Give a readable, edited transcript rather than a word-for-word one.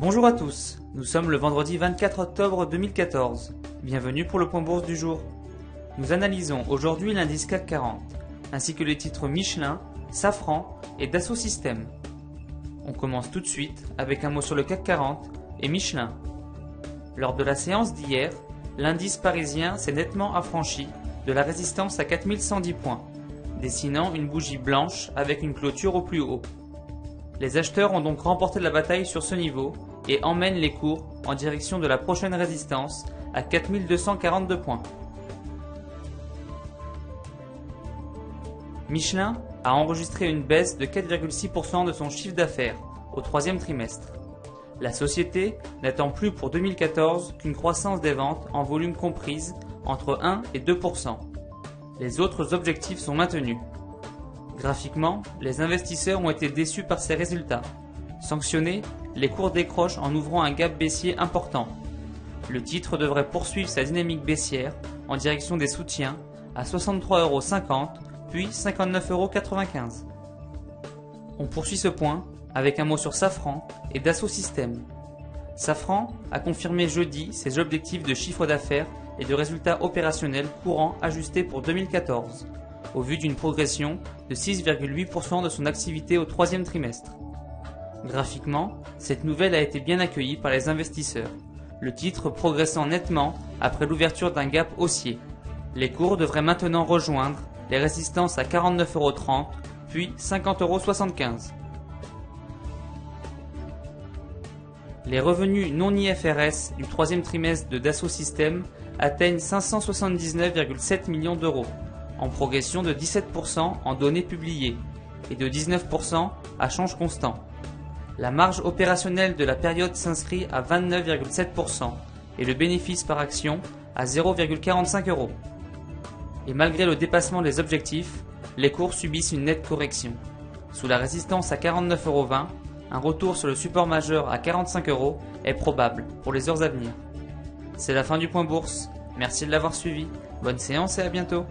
Bonjour à tous, nous sommes le vendredi 24 octobre 2014. Bienvenue pour le point bourse du jour. Nous analysons aujourd'hui l'indice CAC 40, ainsi que les titres Michelin, Safran et Dassault Systèmes. On commence tout de suite avec un mot sur le CAC 40 et Michelin. Lors de la séance d'hier, l'indice parisien s'est nettement affranchi de la résistance à 4110 points, dessinant une bougie blanche avec une clôture au plus haut. Les acheteurs ont donc remporté la bataille sur ce niveau et emmènent les cours en direction de la prochaine résistance à 4242 points. Michelin a enregistré une baisse de 4,6% de son chiffre d'affaires au troisième trimestre. La société n'attend plus pour 2014 qu'une croissance des ventes en volume comprise entre 1 et 2%. Les autres objectifs sont maintenus. Graphiquement, les investisseurs ont été déçus par ces résultats. Sanctionnés, les cours décrochent en ouvrant un gap baissier important. Le titre devrait poursuivre sa dynamique baissière en direction des soutiens à 63,50 € puis 59,95 €. On poursuit ce point avec un mot sur Safran et Dassault Systèmes. Safran a confirmé jeudi ses objectifs de chiffre d'affaires et de résultats opérationnels courants ajustés pour 2014, au vu d'une progression de 6,8% de son activité au troisième trimestre. Graphiquement, cette nouvelle a été bien accueillie par les investisseurs, le titre progressant nettement après l'ouverture d'un gap haussier. Les cours devraient maintenant rejoindre les résistances à 49,30 € puis 50,75 €. Les revenus non IFRS du troisième trimestre de Dassault Systèmes atteignent 579,7 millions d'euros, en progression de 17% en données publiées et de 19% à change constant. La marge opérationnelle de la période s'inscrit à 29,7% et le bénéfice par action à 0,45 €. Et malgré le dépassement des objectifs, les cours subissent une nette correction. Sous la résistance à 49,20 €, un retour sur le support majeur à 45 € est probable pour les heures à venir. C'est la fin du point bourse. Merci de l'avoir suivi. Bonne séance et à bientôt.